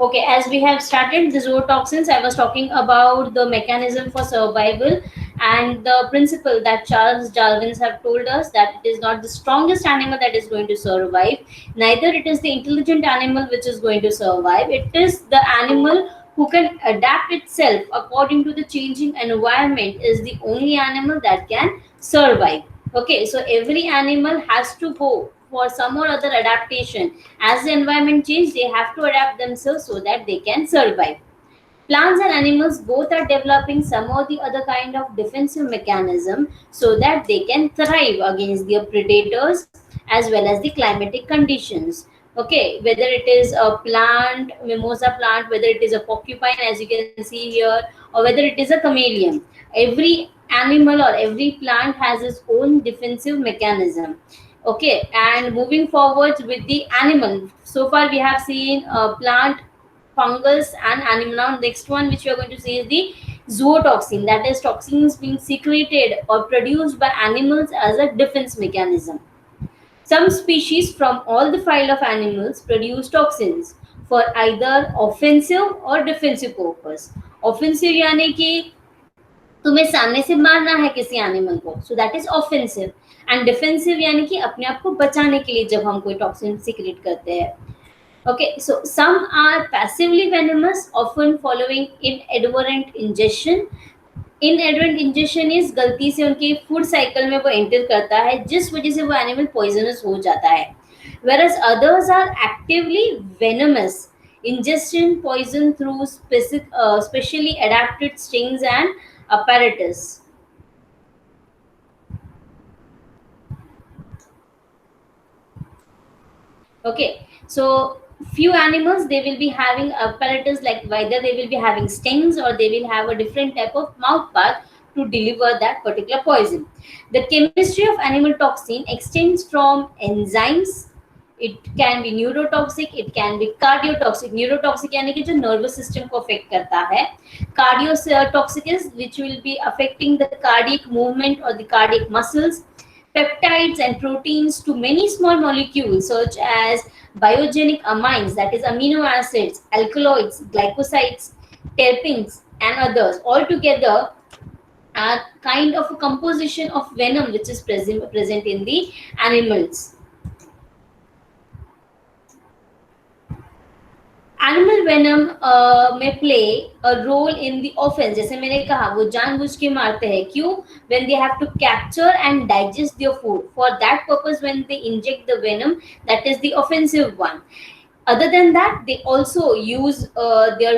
Okay, as we have started the zootoxins, I was talking about the mechanism for survival and the principle that Charles Darwin have told us, that it is not the strongest animal that is going to survive, neither it is the intelligent animal which is going to survive. It is the animal who can adapt itself according to the changing environment is the only animal that can survive. Okay, so every animal has to go for some or other adaptation. As the environment changes, they have to adapt themselves so that they can survive. Plants and animals both are developing some or the other kind of defensive mechanism so that they can thrive against their predators as well as the climatic conditions. Okay, whether it is a plant, mimosa plant, whether it is a porcupine as you can see here, or whether it is a chameleon, every animal or every plant has its own defensive mechanism. Okay, and moving forward with the animal, so far we have seen a plant, fungus and animal. Now next one which we are going to see is the zootoxin, that is toxins being secreted or produced by animals as a defense mechanism. Some species from all the file of animals produce toxins for either offensive or defensive purpose. Offensive यानी कि तुम्हें सामने से मारना है किसी animal को, so that is offensive. And defensive यानी कि अपने आप को बचाने के लिए जब हम कोई टॉक्सिन सीक्रेट करते हैं. Okay, so some are passively venomous, often following inadvertent ingestion. Inadvertent ingestion is गलती से उनके फूड साइकिल में वो एंटर करता है जिस वजह से वो एनिमल पॉइजनस हो जाता है. Whereas others are actively venomous, ingestion poison through specially adapted stings and apparatus. Okay, so few animals they will be having apparatus, like whether they will be having stings or they will have a different type of mouth part to deliver that particular poison. The chemistry of animal toxin extends from enzymes. It can be neurotoxic, it can be cardiotoxic. Neurotoxic यानी कि जो nervous system को affect करता है. Cardiotoxic is which will be affecting the cardiac movement or the cardiac muscles. Peptides and proteins to many small molecules such as biogenic amines, that is amino acids, alkaloids, glycosides, terpenes and others all together are kind of a composition of venom which is present in the animals. Animal venom may play a role in the offence. जैसे मैंने कहा वो जानबूझ के मारते हैं. क्यों? When they have to capture and digest their food. For that purpose when they inject the venom, that is the offensive one. Other than that, they also use their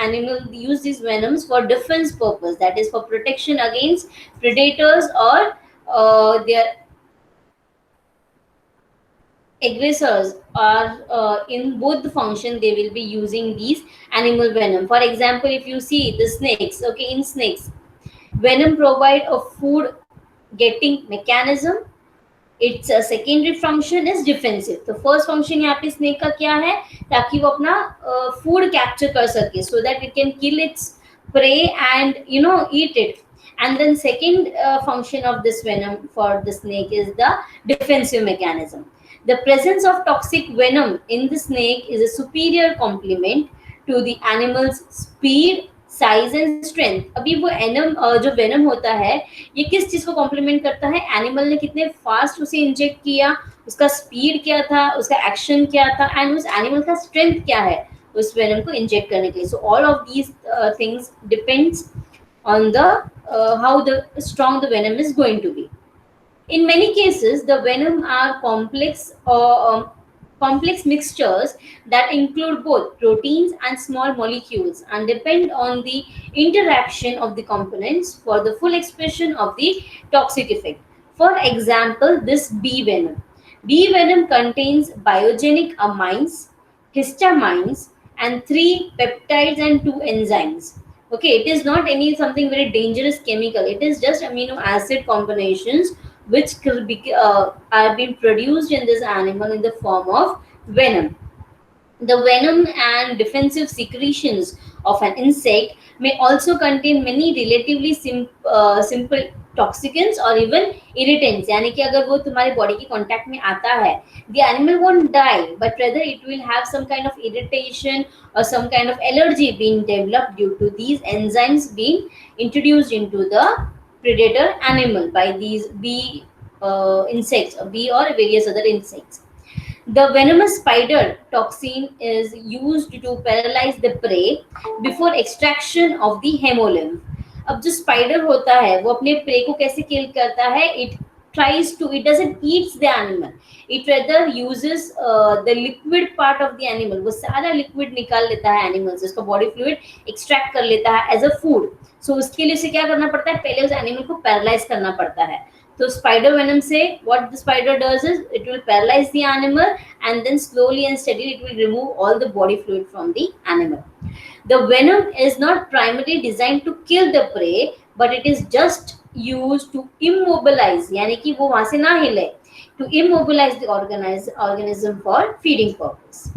animal use these venoms for defense purpose, that is for protection against predators or their aggressors, are in both the function they will be using these animal venom. For example, if you see the snakes, okay, in snakes venom provide a food getting mechanism. Its secondary function is defensive. तो first function यहाँ पे snake का क्या है, ताकि वो अपना food capture कर सके, so that it can kill its prey and eat it. And then second function of this venom for the snake is the defensive mechanism. The presence of toxic venom in the snake is a superior complement to the animal's speed, size and strength. अभी वो जो venom होता है ये किस चीज को complement करता है? एनिमल ने कितने फास्ट उसे इंजेक्ट किया, उसका स्पीड क्या था, उसका एक्शन क्या था, एंड उस एनिमल का स्ट्रेंथ क्या है उस वेनम को इंजेक्ट करने के लिए. So all of these things depends on the how the strong the venom is going to be. In many cases, the venom are complex mixtures that include both proteins and small molecules and depend on the interaction of the components for the full expression of the toxic effect. For example, this bee venom. Bee venom contains biogenic amines, histamines, and 3 peptides and 2 enzymes. Okay, it is not any something very dangerous chemical. It is just amino acid combinations which are being produced in this animal in the form of venom. The venom and defensive secretions of an insect may also contain many relatively simple टॉक्सिकन्स और even irritants, यानी कि अगर वो तुम्हारी body की contact में आता है, the animal won't die but rather it will have some kind of irritation or some kind of allergy being developed due to these enzymes being introduced into the predator animal by these bee insects, or bee or various other insects. The venomous spider toxin is used to paralyze the prey before extraction of the hemolymph. अब जो spider होता है वो अपने pray को कैसे किल करता है? It tries to, it doesn't eats the animal, it rather uses the liquid part of the animal, वो सारा लिक्विड निकाल लेता है एनिमल से, उसका बॉडी फ्लूइड एक्सट्रैक्ट कर लेता है एज अ फूड. सो उसके लिए उसे क्या करना पड़ता है? पहले उस एनिमल को पैरालाइज करना पड़ता है. तो स्पाइडर वेनम से what the spider does is it will paralyze the animal and then slowly and steadily it will remove all the body fluid from the animal. The venom is not primarily designed to kill the prey but it is just used to immobilize, यानी कि वो वहां से ना हिले, to immobilize the organism for feeding purpose.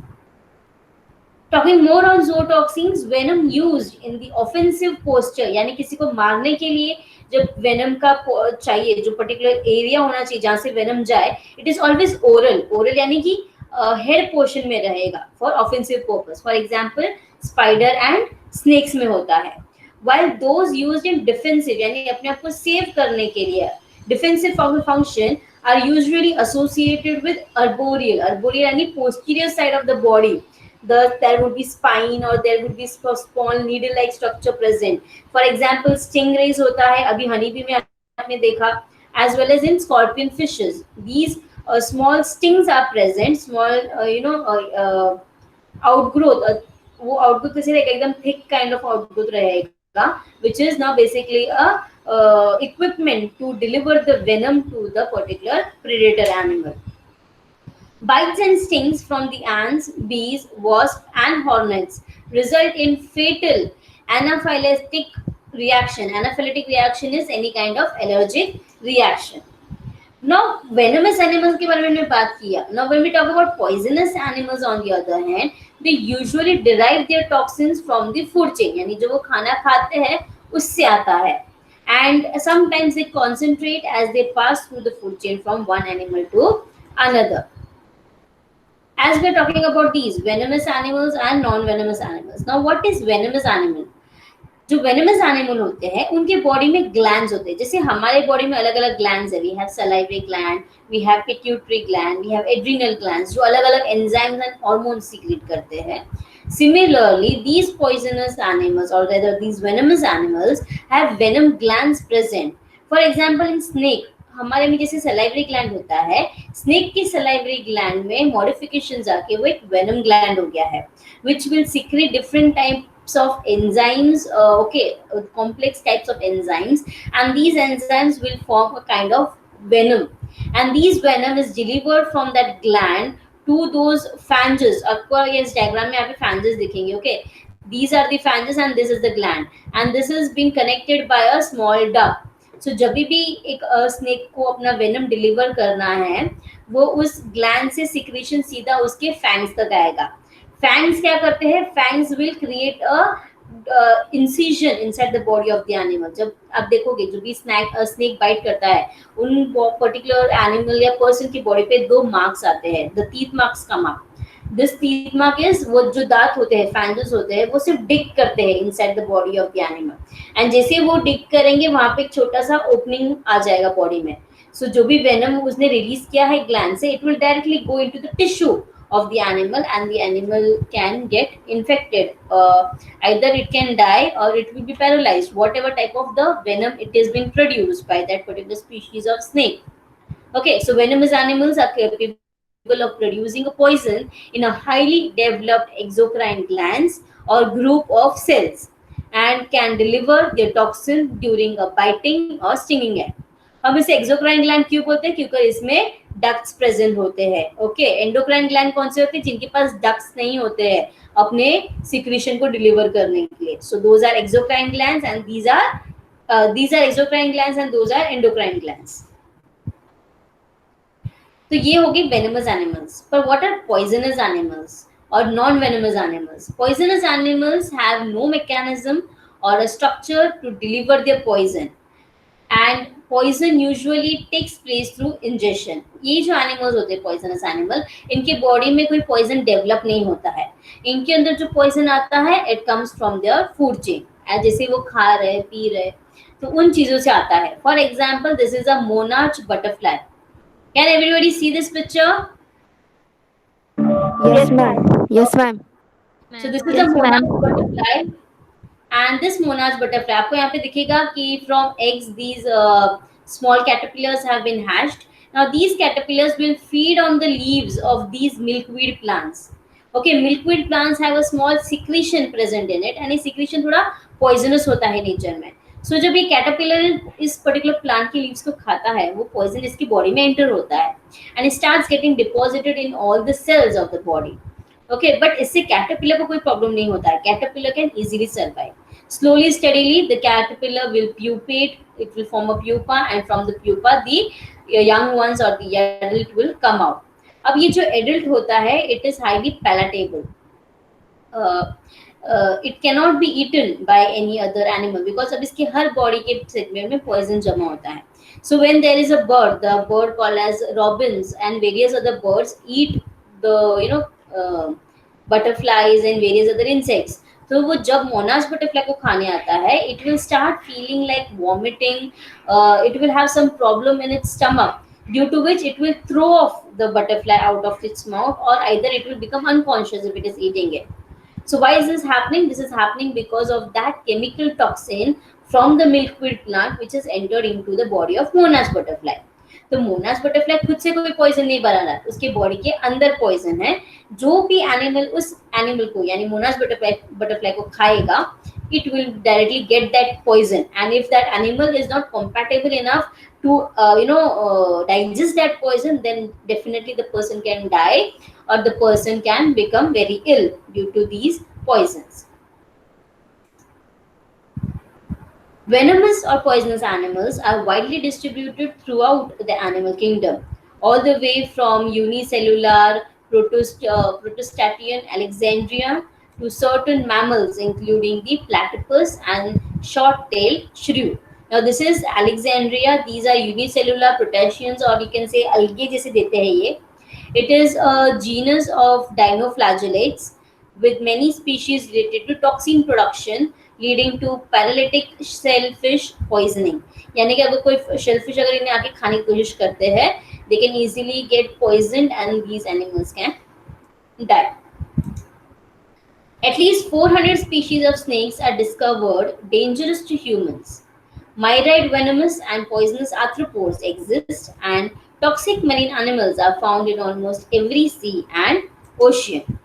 Talking more on zootoxins, venom used in the offensive posture, यानी किसी को मारने के लिए जब वेनम का चाहिए, जो पर्टिकुलर एरिया होना चाहिए जहां से वेनम जाए, it is always oral. Oral यानी कि हेड पोर्शन में रहेगा for offensive purpose. For example spider and snacks में होता है. while those used in defensive, यानी अपने आप को सेव करने के लिए, defensive function are usually associated with arboreal. Arboreal यानी posterior side of the body. There would be spine or there would be small needle-like structure present. For example, stingrays होता है, अभी honeybee में आपने देखा, as well as in scorpion fishes. These small stings are present, small outgrowth. वो outgrowth कैसे रहेगा? एकदम thick kind of outgrowth रहेगा, which is now basically a equipment to deliver the venom to the particular predator animal. Bites and stings from the ants, bees, wasps, and hornets result in fatal anaphylactic reaction. Anaphylactic reaction is any kind of allergic reaction. Now, venomous animals के बारे में हमने बात किया. Now, when we talk about poisonous animals, on the other hand, they usually derive their toxins from the food chain. यानी जो वो खाना खाते हैं उससे आता है. And sometimes they concentrate as they pass through the food chain from one animal to another. As we're talking about these venomous animals and non-venomous animals. Now, what is venomous animal? जो venomous animal होते हैं उनके body में glands होते हैं. जैसे हमारे body में अलग अलग ग्लैंड्स है. We have salivary gland, we have pituitary gland, we have adrenal glands जो अलग अलग एंजाइम्स एंड हार्मोन्स सीक्रेट करते हैं. Similarly, these poisonous animals or rather these venomous animals have venom glands present. For example, in snake, हमारे में जैसे salivary gland होता है, स्नेक की सलाइवरी ग्लैंड में मॉडिफिकेशंस आके वो एक वेनम ग्लैंड हो गया है, which will secrete different types of enzymes, complex types of enzymes, and these enzymes will form a kind of venom, and these venom is delivered from that gland to those phalanges. आपको ये diagram में यहाँ पे phalanges दिखेंगे. Okay, these are the phalanges and this is the gland, and this is being connected by a small duct. So जब भी एक snake को अपना वेनम डिलीवर करना है, वो उस ग्लैंड से सिक्रीशन सीधा उसके फैंग्स तक आएगा. फैंग्स क्या करते हैं? Fangs will create a incision inside the body of the animal. जब आप देखोगे जो भी स्नेक बाइट करता है, उन पर्टिकुलर एनिमल या पर्सन की बॉडी पे 2 मार्क्स आते हैं. द टीथ मार्क्स का mark. This teeth mark is, वो जो दांत होते हैं, फैंजेस होते हैं, वो सिर्फ डिग करते हैं inside the body of the animal. And जैसे वो डिग करेंगे वहां पे एक छोटा सा ओपनिंग आ जाएगा बॉडी में. सो जो भी वेनम उसने रिलीज किया है ग्लैंड से, it will directly go into the tissue of the animal and the animal can get infected. Either it can die or it will be paralyzed, whatever type of the venom it is being produced by that particular species of snake. Okay, so venomous animals are capable of producing a poison in a highly developed exocrine glands or group of cells and can deliver their toxin during a biting or stinging act. हम इसे exocrine gland क्यों बोलते हैं? क्योंकि इसमें ducts present होते हैं. Okay, endocrine gland कौन से होते हैं? जिनके पास डक्ट्स नहीं होते हैं अपने सिक्रीशन को डिलीवर करने के लिए. So those are exocrine glands and these are exocrine glands and those are endocrine glands. तो ये हो गई venomous animals. पर what are poisonous animals or non-venomous animals? Poisonous animals have no mechanism or a structure to deliver their poison. And poison usually takes place through injection. ये जो animals होते हैं poisonous animal, इनके body में कोई poison develop नहीं होता है. इनके अंदर जो पॉइजन आता है it comes from their food chain, जैसे वो खा रहे पी रहे, तो उन चीजों से आता है. For example this is a monarch butterfly. Can everybody see this picture? Yes, ma'am. Yes, ma'am. So this is a Yes, ma'am. monarch butterfly, and this monarch butterfly आपको यहाँ पे दिखेगा कि from eggs these small caterpillars have been hatched. Now these caterpillars will feed on the leaves of these milkweed plants. Okay, milkweed plants have a small secretion present in it, and ये secretion थोड़ा poisonous होता है nature में. So जब ये caterpillar इस particular plant की leaves को खाता है, वो poison इसकी body में enter होता है, and it starts getting deposited in all the cells of the body. Okay, but इससे caterpillar को कोई problem नहीं होता है. Caterpillar can easily survive. Slowly, steadily, the caterpillar will pupate. It will form a pupa, and from the pupa, the young ones or the adult will come out. अब ये जो adult होता है, it is highly palatable. Uh, it cannot be eaten by any other animal because अब इसके हर body के segment में poison जमा होता है. So when there is a bird, the bird called as robins and various other birds eat the butterflies and various other insects. तो वो जब मोनार्च बटरफ्लाई को खाने आता है, it will start feeling like vomiting. It will have some problem in its stomach, due to which it will throw off the butterfly out of its mouth, or either it will become unconscious if it is eating it. So why is this happening? This is happening because of that chemical toxin from the milkweed plant which has entered into the body of monarch butterfly. तो monarch butterfly खुद से कोई poison नहीं बना रहा, उसके body के अंदर पॉइजन है. जो भी एनिमल उस एनिमल को यानी मोनार्च बटरफ्लाई को खाएगा, it will directly get that poison, and if that animal is not compatible enough to digest that poison, then definitely the person can die, or the person can become very ill due to these poisons. Venomous or poisonous animals are widely distributed throughout the animal kingdom, all the way from unicellular Protostatian Alexandria to certain mammals, including the platypus and short-tailed shrew. Now, this is Alexandria. These are unicellular Protostians, or you can say algae जैसे देते हैं ये. It is a genus of dinoflagellates with many species related to toxin production, leading to paralytic shellfish poisoning. यानी कि अगर कोई shellfish अगर इन्हें आके खाने की कोशिश करते हैं, they can easily get poisoned and these animals can die. At least 400 species of snakes are discovered dangerous to humans. Myriad venomous and poisonous arthropods exist, and toxic marine animals are found in almost every sea and ocean.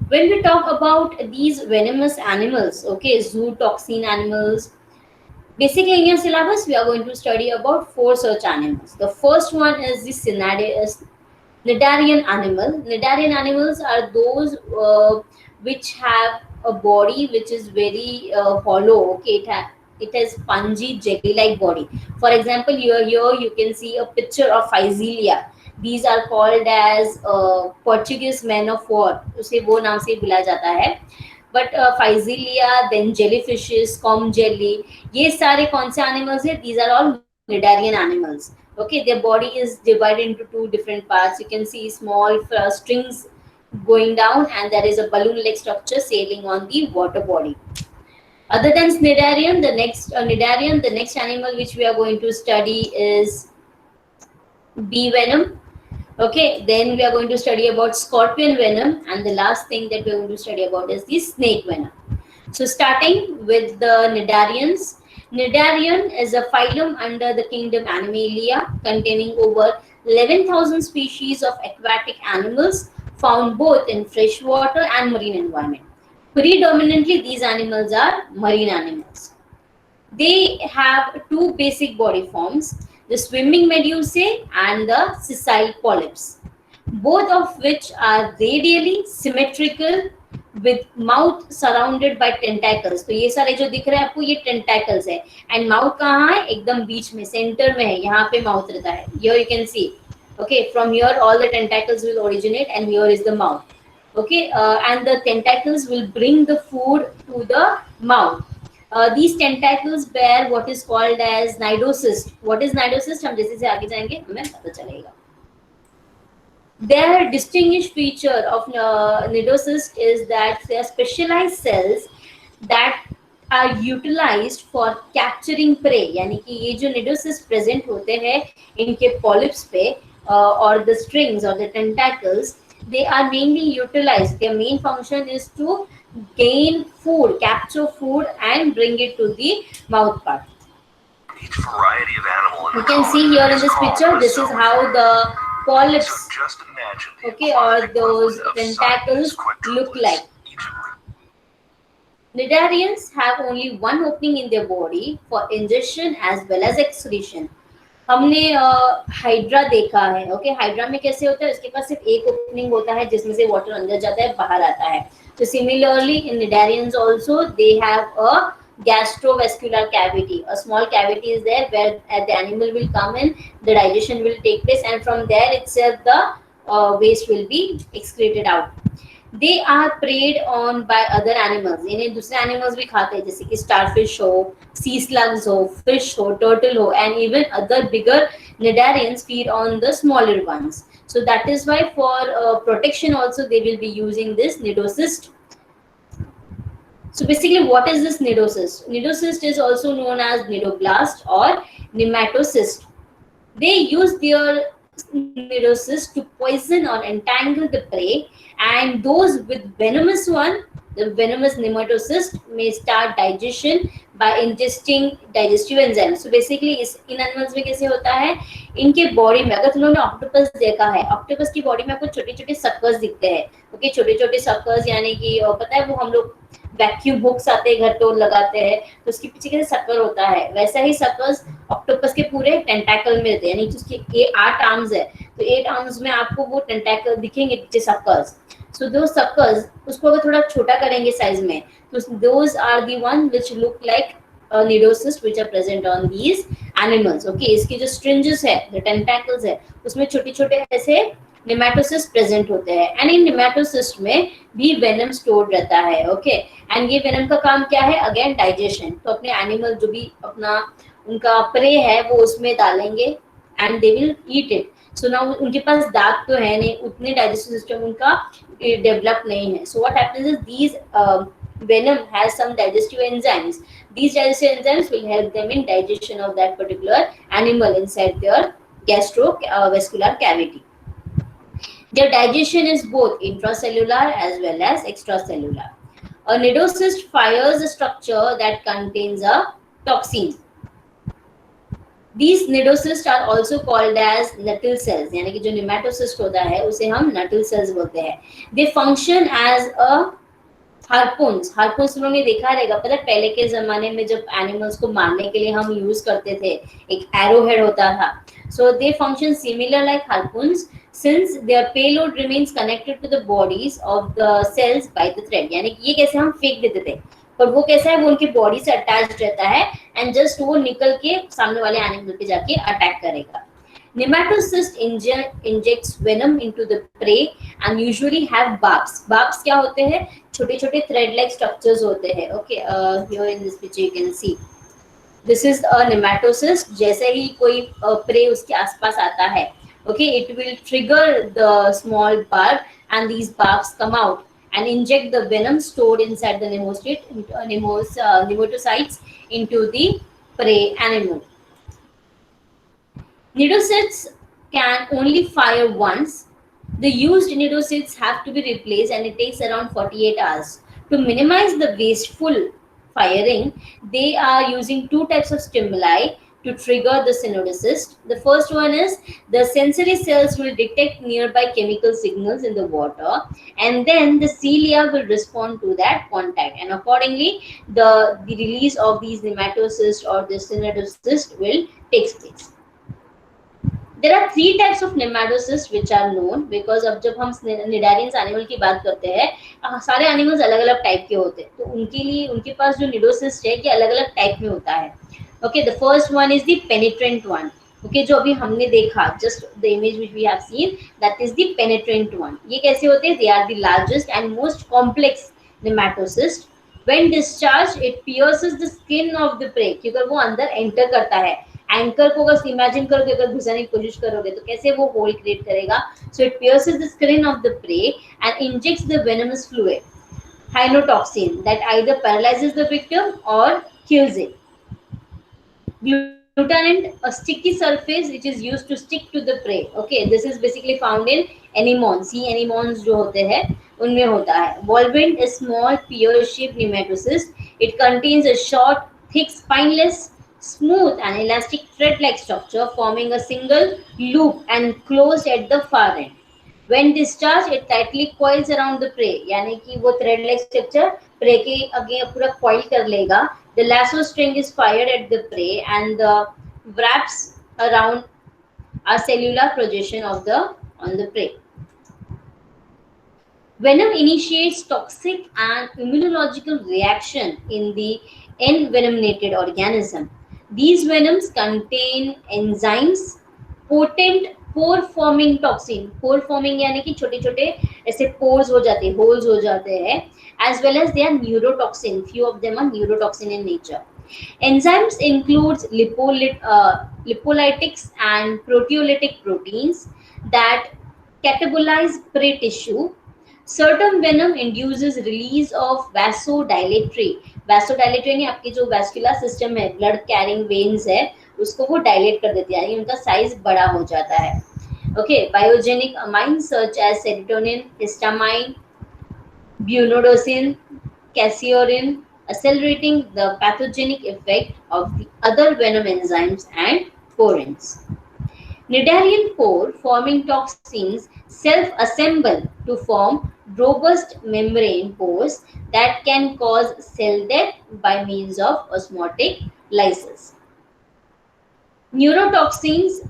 When we talk about these venomous animals, okay, zootoxin animals, basically in your syllabus we are going to study about 4 such animals. The first one is the cnidarian animal. Cnidarian animals are those which have a body which is very hollow. Okay, it has spongy jelly like body. For example, here you can see a picture of Physelia. These are called as Portuguese men of war. उसे वो नाम से बुलाया जाता है. But Physelia, then jellyfishes, comb jelly, ये सारे कौन से animals है? These are all cnidarian animals. Okay, their body is divided into 2 different parts. You can see small strings going down, and there is a balloon-like structure sailing on the water body. Other than cnidarian, the next animal which we are going to study is bee venom. Okay, then we are going to study about scorpion venom, and the last thing that we are going to study about is the snake venom. So starting with the cnidarians. Cnidarian is a phylum under the kingdom Animalia, containing over 11,000 species of aquatic animals found both in freshwater and marine environment. Predominantly, these animals are marine animals. They have 2 basic body forms, the swimming medusae and the sessile polyps, both of which are radially symmetrical with mouth surrounded by tentacles. तो ये सारे जो दिख रहे हैं आपको ये tentacles है, and mouth कहाँ है? एकदम बीच में, center में है, यहाँ पे mouth रहता है. Here you can see. Okay, from here all the tentacles will originate, and here is the mouth. Okay, and the tentacles will bring the food to the mouth. These tentacles bear what is called as nidocyst. What is nidocyst? हम जैसे से आगे जाएंगे हमें पता चलेगा. Their distinguished feature of nidocyst is that they are specialized cells that are utilized for capturing prey. यानी कि ये जो nidocyst present होते हैं इनके polyps पे or the strings or the tentacles, they are mainly utilized. Their main function is to gain food, capture food and bring it to the mouth part. Each variety of animal in You can see here in this picture, this is how the polyps, So just imagine the okay, or aquatic those equivalent of tentacles Siamese look quadruplets. like. Each Cnidarians have only one opening in their body for ingestion as well as excretion. हमने hydra देखा है. Okay, hydra में कैसे होता है, उसके पास सिर्फ एक ओपनिंग होता है जिसमें से वाटर अंदर जाता है, बाहर आता है. तो similarly in cnidarians also they have a gastrovascular cavity. A small cavity is there where the animal will come in, the digestion will take place, and from there itself the waste will be excreted out. They are preyed on by other animals. इन्हें दूसरे animals भी खाते हैं, जैसे कि starfish हो, sea slugs हो, fish हो, turtle हो, and even other bigger cnidarians feed on the smaller ones. So that is why for protection also they will be using this nidocyst. So basically, what is this nidocyst? Nidocyst is also known as nidoblast or nematocyst. They use their nidocyst to poison or entangle the prey, and those with venomous one, the venomous nematocyst, may start digestion by ingesting digestive enzymes. So basically, in animals में कैसे होता है, इनके body में, अगर तुम लोगों ने ऑक्टोपस देखा है, ऑक्टोपस की बॉडी में आपको छोटे छोटे सक्कर्स दिखते हैं. ओके, छोटे छोटे सक्कर्स, यानी कि पता है वो हम लोग वैक्यूम हुक्स आते हैं घर पे, वो लगाते हैं, तो उसके पीछे कैसे सक्कर होता है, वैसा ही सक्कर्स ऑक्टोपस के पूरे टेंटाकल में रहते हैं. यानी कि उसके ये 8 आर्म्स है, तो 8 आर्म्स में आपको वो टेंटाकल दिखेंगे पीछे सक्कर्स. सो दो सक्कर्स, उसको अगर थोड़ा छोटा करेंगे साइज में, तो those are the one which look like nidocysts which are present on these animals. Okay, इसकी जो स्ट्रिंजेस है, the tentacles है, उसमें छोटे छोटे ऐसे नेमाटोसिस्ट प्रेजेंट होते हैं. एंड इन नेमाटोसिस्ट में भी वेनम स्टोर्ड रहता है. ओके, एंड ये वेनम का काम क्या है, अगेन डाइजेशन. तो अपने एनिमल जो भी अपना उनका प्रे है वो उसमें डालेंगे and they will eat it. So now उनके पास दांत तो है नहीं, उतने डाइजेस्टिव सिस्टम उनका डेवलप नहीं है. So what happens is these venom has some digestive enzymes. These digestive enzymes will help them in digestion of that particular animal inside their gastrovascular cavity. Their digestion is both intracellular as well as extracellular. A nidocyst fires a structure that contains a toxin. These nidocysts are also called as nuttle cells. यानी कि जो nematocyst होता है उसे हम nuttle cells बोलते हैं. They function as a हार्पून्स. हार्पून्स लोगों ने देखा रहेगा, पता है पहले के जमाने में जब एनिमल्स को मारने के लिए हम यूज करते थे, एक एरो हेड होता था. So they function similar like harpoons since their payload remains connected to the bodies of the cells by the thread. यानी कि ये कैसे हम फेंक देते थे, पर वो कैसा है, वो उनकी बॉडी से अटैच रहता है एंड जस्ट वो निकल के सामने वाले एनिमल पे जाके अटैक करेगा. Nematocyst injects venom into the prey and usually have barbs. Barbs क्या होते हैं, छोटे छोटे thread like structures होते हैं. Okay, here in this picture you can see this is a nematocyst. जैसे ही कोई prey उसके आसपास आता है, okay, it will trigger the small barb and these barbs come out and inject the venom stored inside the nematocytes into the prey animal. Nidocysts can only fire once. The used nidocysts have to be replaced and it takes around 48 hours. To minimize the wasteful firing, they are using two types of stimuli to trigger the nidocyst. The first one is the sensory cells will detect nearby chemical signals in the water and then the cilia will respond to that contact and accordingly the release of these nematocysts or the nidocyst will take place. There are 3 types of nematocysts which are known because अब जब हम cnidarians animal की बात करते हैं, सारे animals अलग अलग टाइप के होते हैं, तो उनके लिए उनके पास जो निडोसिस्ट है ये अलग अलग टाइप में होता है. Okay, the first one is the penetrant one. Okay, जो अभी हमने देखा, just the image which we have seen, that is the penetrant one. ये कैसे होते हैं, they are the largest and most complex nematocyst When discharged, it pierces the skin of the prey, क्योंकि वो अंदर एंटर करता है. एंकर को अगर इमेजिन करोगे, अगर घुसाने की कोशिश करोगे तो कैसे वो होल क्रिएट करेगा. So it pierces the skin of the prey and injects the venomous fluid, hynotoxin, that either paralyzes the victim or kills it. Glutamate, a sticky surface which is used to stick to the prey. Okay, this is basically found in anemones. Sea anemones जो होते हैं उनमें होता है. Volvent is small pear-shaped nematocyst. It contains a short, thick, spineless, smooth and elastic thread-like structure forming a single loop and closed at the far end. When discharged, it tightly coils around the prey. यानी कि वो thread like structure prey के आगे पूरा coil कर लेगा. The lasso string is fired at the prey and the wraps around a cellular projection of the on the prey. Venom initiates toxic and immunological reaction in the envenomated organism. These venoms contain enzymes, potent pore forming toxin. Pore forming यानी कि छोटे छोटे ऐसे pores हो जाते हैं, holes हो जाते हैं, as well as they are neurotoxin. Few of them are neurotoxin in nature. Enzymes includes lipolytics and proteolytic proteins that catabolize prey tissue. Certain venom induces release of vasodilatory. Vasodilatory यानी आपकी जो vascular system है, blood carrying veins है, उसको वो dilate कर देती है, यानी उनका size बड़ा हो जाता है. Okay, biogenic amines such as serotonin, histamine, bunodosin, caseorin, accelerating the pathogenic effect of the other venom enzymes and porins. Cnidarian pore forming toxins self-assemble to form robust membrane pores that can cause cell death by means of osmotic lysis. Neurotoxins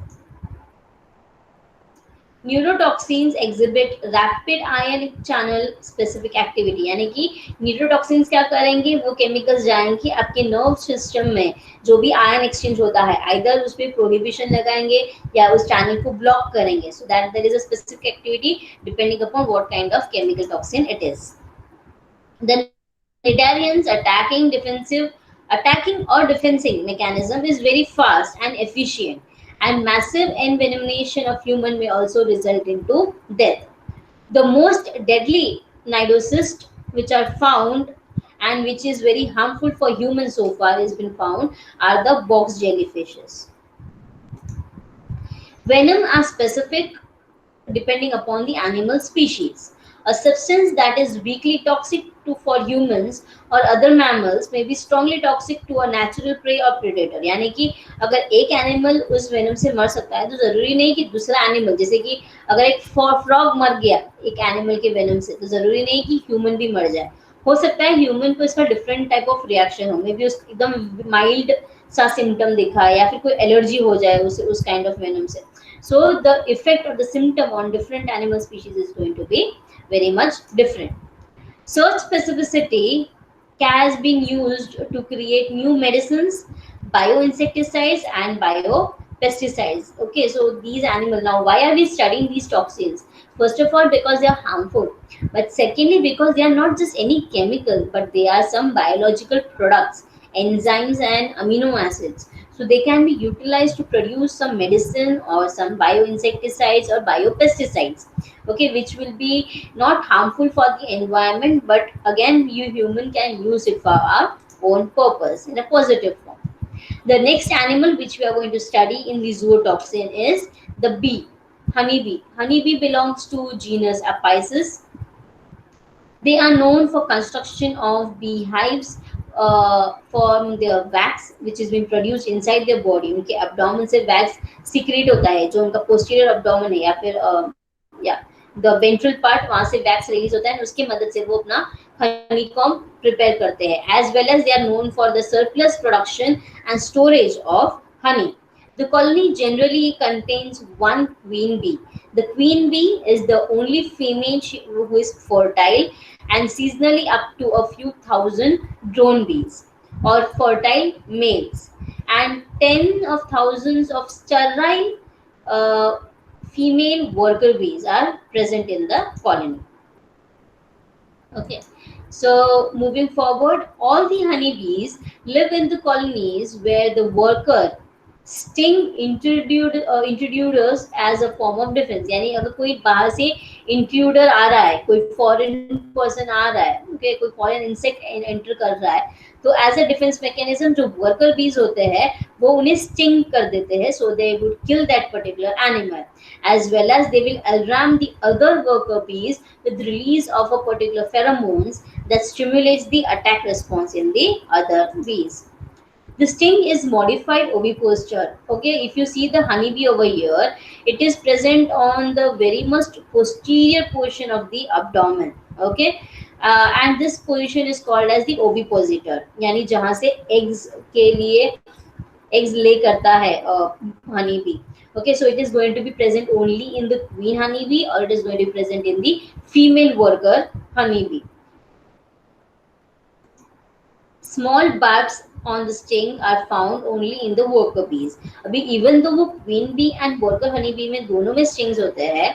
neurotoxins exhibit rapid ion channel specific activity, यानी कि neurotoxins क्या करेंगे, वो chemicals जाएंगे आपके nerve system में जो भी आयन एक्सचेंज होता है, आइदर उस पर प्रोहिबिशन लगाएंगे या उस चैनल को ब्लॉक करेंगे. So that there is a specific activity depending upon what kind of chemical toxin it is. The Nidarians attacking or defending mechanism is very fast and efficient, and massive envenomation of human may also result into death. The most deadly nidocysts which are found and which is very harmful for humans so far has been found are the box jellyfishes. Venom are specific depending upon the animal species. A substance that is weakly toxic for humans or other mammals may be strongly toxic to a natural prey or predator. यानी कि अगर एक animal उस venom से मर सकता है तो जरूरी नहीं कि दूसरा एनिमल, जैसे कि अगर एक फ्रॉग मर गया एक एनिमल के वेनम से तो जरूरी नहीं कि ह्यूमन भी मर जाए. हो सकता है ह्यूमन को इसका डिफरेंट टाइप ऑफ रिएक्शन हो, मे बी उस एकदम माइल्ड सा सिम्टम दिखा या फिर कोई एलर्जी हो जाए उस काइंड ऑफ वेनम से. So the effect of the symptom on different animal species is going to be very much different. Such specificity has been used to create new medicines, bioinsecticides and biopesticides. Okay, so these animals, now why are we studying these toxins? First of all, because they are harmful, but secondly because they are not just any chemical, but they are some biological products, enzymes and amino acids. So they can be utilized to produce some medicine or some bioinsecticides or biopesticides, okay, which will be not harmful for the environment, but again you human can use it for our own purpose in a positive form. The next animal which we are going to study in the zootoxin is the bee, honeybee. Honeybee belongs to genus Apis. They are known for construction of beehives from their wax which is being produced inside their body. उनके abdomen से wax secrete होता है, जो उनका posterior abdomen है या फिर या the ventral part, वहाँ से wax release होता है, उसकी मदद से वो अपना honeycomb prepare करते हैं. As well as they are known for the surplus production and storage of honey. The colony generally contains one queen bee. The queen bee is the only female who is fertile, and seasonally up to a few thousand drone bees or fertile males, and tens of thousands of sterile female worker bees are present in the colony. Okay, So, moving forward, all the honeybees live in the colonies where the worker sting intruders as a form of defense. यानी अगर कोई बाहर से intruder आ रहा है, कोई foreign person आ रहा है, okay, कोई फॉरेन इंसेक्ट एंटर कर रहा है, तो एज अ डिफेंस मैकेनिज्म जो वर्कर बीज होते हैं वो उन्हें स्टिंग कर देते हैं, so they would kill that particular animal, as well as they will alarm the other worker bees with release of a particular pheromones that stimulates the attack response in the other bees. The sting is modified oviposture. Okay, if you see the honeybee over here, it is present on the very most posterior portion of the abdomen. Okay, and this position is called as the ovipositor, यानी जहाँ से eggs के लिए eggs lay करता है honeybee. Okay, so it is going to be present only in the queen honeybee, or it is going to be present in the female worker honeybee. Small barbs on the sting are found only in the worker bees. अभी even though वो queen bee and worker honey bee में दोनों में stings होते हैं,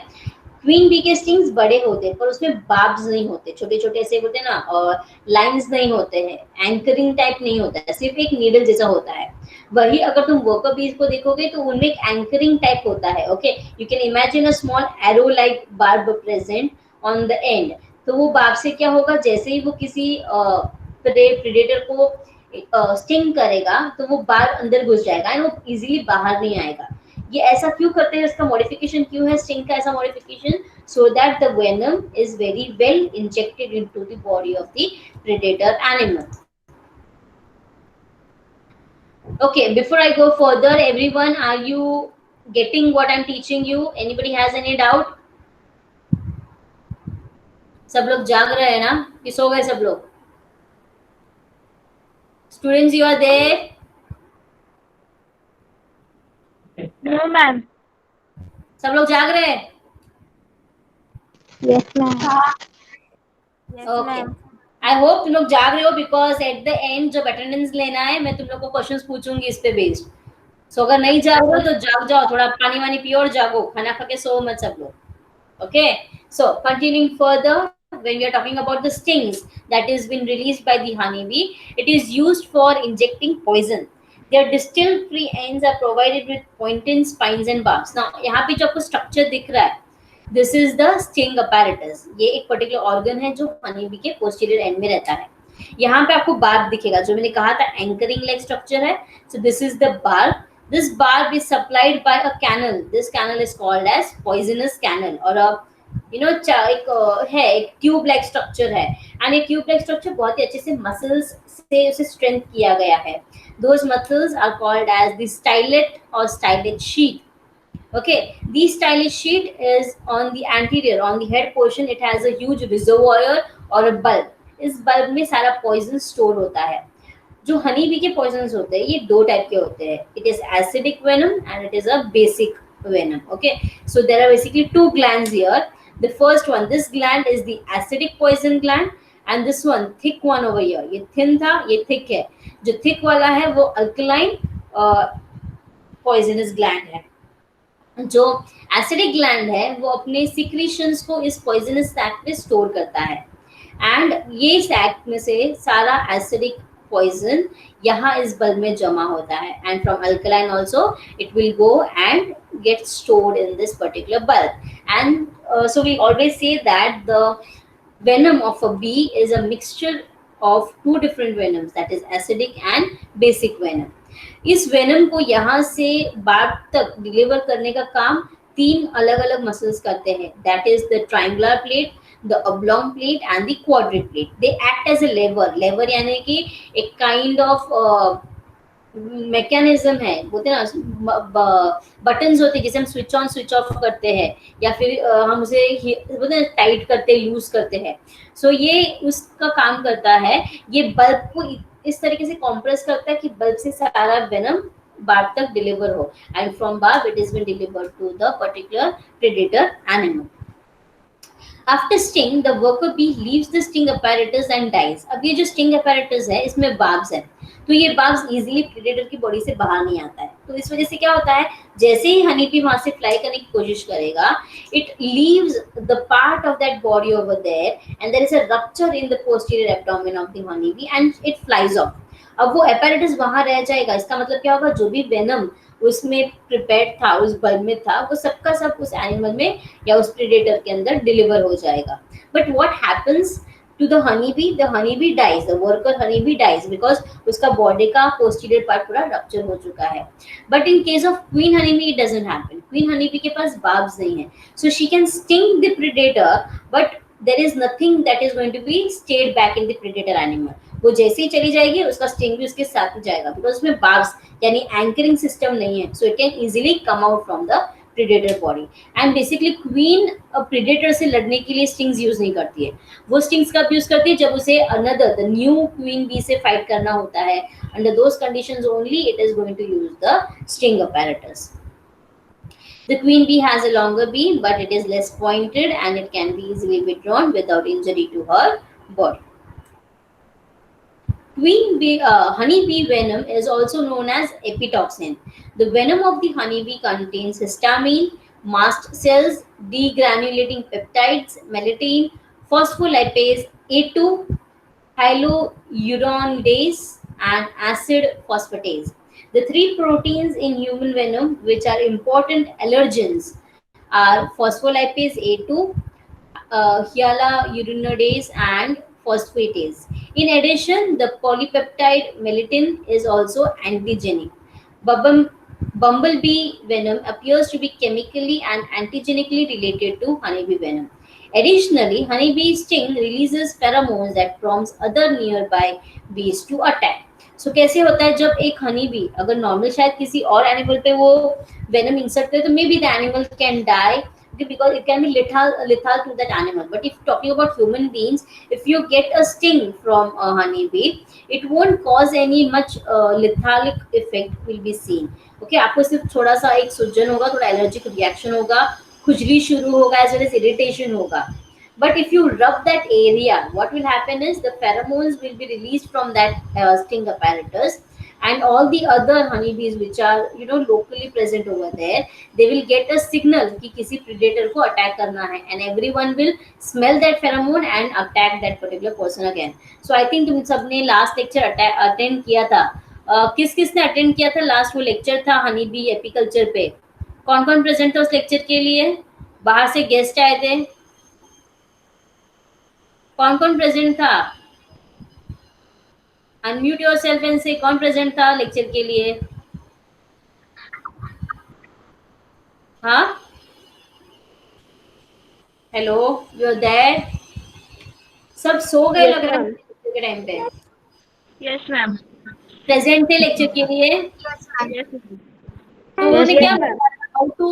queen B के stings बड़े होते हैं पर उसमें बार्ब्स नहीं होते, छोटे छोटे ऐसे होते हैं ना, और लाइंस नहीं होते हैं, एंकरिंग टाइप नहीं होता है, सिर्फ एक नीडल जैसा होता है. वही अगर तुम वर्कर बीज को देखोगे तो उनमें एक एंकरिंग टाइप होता है. Okay, you can imagine a small arrow like barb present on the end. तो वो बार्ब से क्या होगा, जैसे ही वो किसी प्रेडेटर को स्टिंग करेगा तो वो बार्ब अंदर घुस जाएगा एंड वो इजीली बाहर नहीं आएगा. ये ऐसा क्यों करते हैं, इसका मॉडिफिकेशन क्यों है स्टिंग का ऐसा modification, so that the venom is very well injected into the body of the predator animal. Okay, before I go further, everyone, are you getting what I'm teaching you? Anybody has any doubt? सब लोग जाग रहे हैं ना कि सो गए सब लोग? Students, you are there? No, ma'am. सब लोग जाग रहे हैं? Yes, ma'am. Yes, Okay. ma'am. I hope तुम लोग जाग रहे हो, बिकॉज एट द एंड जब अटेंडेंस लेना है मैं तुम लोग को क्वेश्चंस पूछूंगी इस पे बेस्ड. सो अगर नहीं जाग रहे हो तो जाग जाओ, थोड़ा पानी वानी पियो और जागो, खाना खा के सो मत सब लोग. Okay, so continuing further, when we are talking about the stings that is been released by the honeybee, it is used for injecting poison. Their distilled free ends are provided with pointed spines and barbs. Now यहाँ पे जो आपको structure दिख रहा है, this is the sting apparatus. ये एक particular organ है जो हनीबी के पोस्टीरियर एंड में रहता है. यहाँ पे आपको बार्ब दिखेगा, जो मैंने कहा था एंकरिंग लाइक स्ट्रक्चर है. So this is the barb. This barb is supplied by a canal. This canal is called as poisonous canal, और एक ट्यूब लाइक स्ट्रक्चर है. एंड ये ट्यूब लाइक स्ट्रक्चर बहुत ही अच्छे से मसल्स से उसे स्ट्रेंथ किया गया है. Those muscles are called as the stylet or stylet sheath. Okay, the stylet sheath is on the anterior, on the head portion. It has a huge reservoir or a bulb. इस bulb में सारा poison store होता है. जो honey bee के poisons होते हैं ये दो टाइप के होते हैं. It is acidic venom and it is a basic venom. Okay, so there are basically two glands here. The first one, this gland is the acidic poison gland, and this one thick one over here, ये thin था ये thick है. जो thick वाला है वो alkaline poisonous gland है. जो एसिडिक ग्लैंड है वो अपने सिक्रीशंस को इस पॉइजनस सैक में स्टोर करता है, एंड ये सैक में से सारा एसिडिक पॉइजन यहाँ इस बल्ब में जमा होता है, and from alkaline also it will go and get stored in this particular bulb. And so we always say that the venom of a bee is a mixture of two different venoms, that is acidic and basic venom. इस venom को यहाँ से barb तक deliver करने का काम तीन अलग अलग मसल्स करते हैं. That is the triangular plate, the oblong plate and the quadrate plate. They act as a lever यानी कि एक काइंड ऑफ मैकेनिज्म है, बोलते हैं ना बटन्स होते हैं जिसे हम स्विच ऑन स्विच ऑफ करते हैं, या फिर हम उसे बोलते हैं टाइट करते हैं, यूज करते हैं. सो ये उसका काम करता है. ये बल्ब को इस तरीके से कॉम्प्रेस करता है कि बल्ब से सारा वेनम बार्ब तक डिलीवर हो, and from barb it is been delivered to the particular predator animal. After sting, the worker bee leaves the sting apparatus and dies. अब ये जो sting apparatus है इसमें barbs है, तो ये बग्स इजीली प्रेडेटर की बॉडी से बाहर नहीं आता है। तो इस वजह से क्या होता है, जैसे ही हनी बी वहां से फ्लाई करने की कोशिश करेगा, it leaves the part of that body over there and there is a rupture in the posterior abdomen of the honey bee and it flies off. अब वो एपेरेटस वहां रह जाएगा, इसका मतलब क्या होगा, जो भी वेनम उसमें प्रिपेयर्ड था, उस बल्ब में था, वो सबका सब उस एनिमल में या उस प्रेडेटर के अंदर डिलीवर हो जाएगा। But what happens to the honeybee dies, the worker honeybee dies because उसका बॉडी का posterior part पूरा रप्चर हो चुका है। But in case of queen honeybee it doesn't happen. Queen honeybee के पास barbs नहीं है, so she can sting the predator, but there is nothing that is going to be stayed back in the predator animal. वो जैसे ही चली जाएगी उसका sting भी उसके साथ ही जाएगा, बिकॉज उसमें barbs यानी एंकरिंग सिस्टम नहीं है, so it can easily come out from the predator body. And basically queen predator से लड़ने के लिए स्टिंग्स यूज नहीं करती है, वो स्टिंग्स कब यूज करती है, जब उसे another the new queen bee से फाइट करना होता है। Under those conditions only it is going to use the sting apparatus. The queen bee has a longer beak, but it is less pointed and it can be easily withdrawn without injury to her body. Honey bee venom is also known as epitoxin. The venom of the honey bee contains histamine, mast cells, degranulating peptides, melatonin, phospholipase A2, hyaluronidase, and acid phosphatase. The three proteins in human venom which are important allergens are phospholipase A2, hyaluronidase, and phosphatase. In addition, the polypeptide melatonin is also antigenic. Bumblebee venom appears to be chemically and antigenically related to honeybee venom. Additionally, honeybee sting releases pheromones that prompts other nearby bees to attack. So कैसे होता है, जब एक honey bee अगर normal शायद किसी और animal पे वो वेनम इंसर्ट करे तो maybe the animal can die because it can be lethal to that animal. But if talking about human beings, if you get a sting from a honeybee, it won't cause any much lethalic effect will be seen. Okay, आपको सिर्फ थोड़ा सा एक सूजन होगा, थोड़ा allergic reaction होगा, खुजली शुरू होगा, as well as irritation होगा. But if you rub that area, what will happen is the pheromones will be released from that sting apparatus, and all the other honeybees which are locally present over there, they will get a signal कि किसी predator को attack करना है, and everyone will smell that pheromone and attack that particular person again. So I think तुम सबने last lecture attend किया था, किस किसने attend किया था लास्ट वो lecture था honeybee apiculture पे, कौन कौन present था उस lecture के लिए, बाहर से गेस्ट आए थे, कौन कौन प्रेजेंट था, अनम्यूट योरसेल्फ एंड से कौन प्रेजेंट था लेक्चर के लिए। हाँ, हेलो, यू आर देयर, सब सो गए लग रहा है के टाइम पे। Yes ma'am. प्रेजेंट थे लेक्चर के लिए। तो उन्होंने क्या how to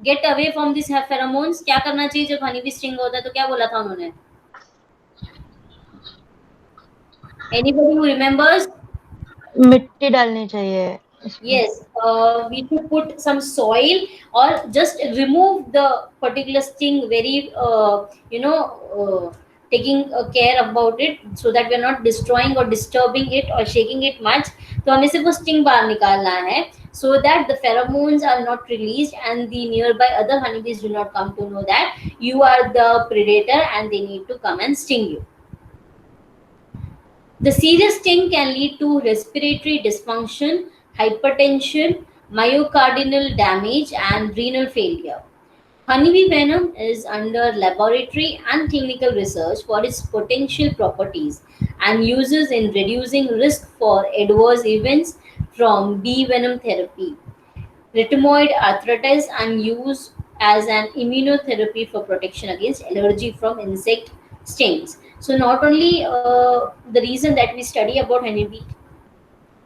get away from this pheromones, क्या करना चाहिए जब हनी बी स्टिंग होता है, तो क्या बोला था उन्होंने, एनीबॉडी हु रिमेंबर्स? मिट्टी डालनी चाहिए। Yes, we should put some soil or just remove the particular sting very taking care about it so that we are not destroying or disturbing it or shaking it much. तो हमें सिर्फ वो sting बाहर निकालना है so that the pheromones are not released and the nearby other honeybees do not come to know that you are the predator and they need to come and sting you. The serious sting can lead to respiratory dysfunction, hypertension, myocardial damage, and renal failure. Honeybee venom is under laboratory and clinical research for its potential properties and uses in reducing risk for adverse events from bee venom therapy, rheumatoid arthritis, and use as an immunotherapy for protection against allergy from insect stings. So not only the reason that we study about honeybee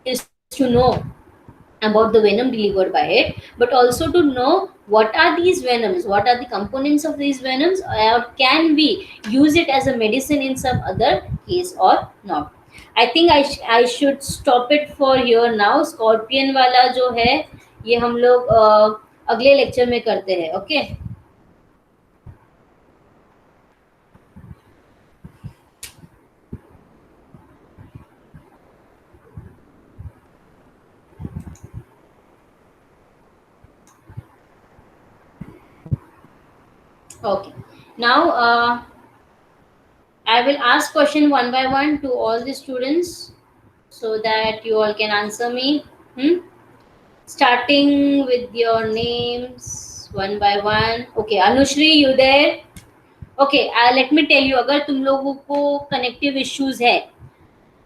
is to know about the venom delivered by it, but also to know what are these venoms, what are the components of these venoms, or can we use it as a medicine in some other case or not. I think I should stop it for here now. Scorpion वाला जो है ये हम लोग अगले lecture में करते हैं। Okay Okay. Now I will ask question one by one to all the students so that you all can answer me. Hmm? Starting with your names one by one. Okay, Anushri, you there? Okay, let me tell you, अगर तुम लोगों को connective issues है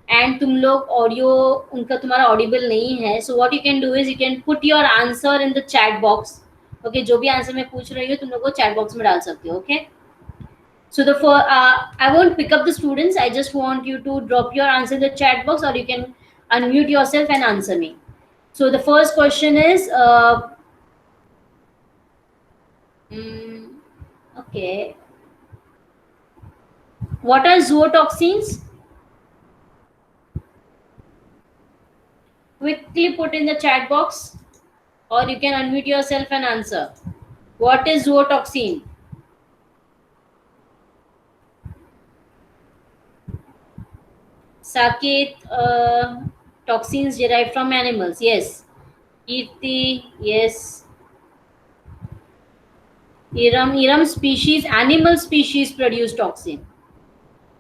and तुम लोग audio उनका तुम्हारा Audible नहीं है, so what you can do is you can put your answer in the chat box. Okay, जो भी आंसर मैं पूछ रही हूँ तुम लोग को चैट बॉक्स में डाल सकते हो. Okay, so the for I won't pick up the students, I just want you to drop your answer in the chat box or you can unmute yourself and answer me. So the first question is okay, what are zootoxins? Quickly put in the chat box or you can unmute yourself and answer. What is zootoxin? Saket, toxins derived from animals. Yes. Kirti, yes. Iram species, animal species produce toxin.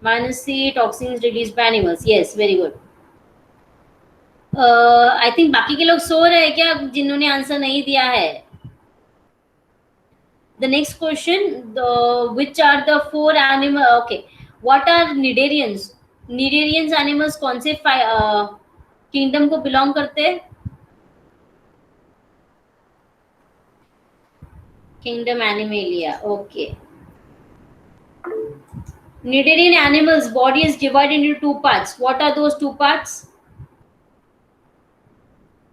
Manasi, toxins released by animals. Yes, very good. I think बाकी के लोग सो रहे हैं क्या, जिन्होंने answer नहीं दिया है. The next question, which are the 4 animal. Okay, what are cnidarians? Cnidarians animals कौन से किंगडम को बिलोंग करते हैं? Kingdom animalia. Okay, Nidarian animals body is divided into 2 parts. What are those 2 parts?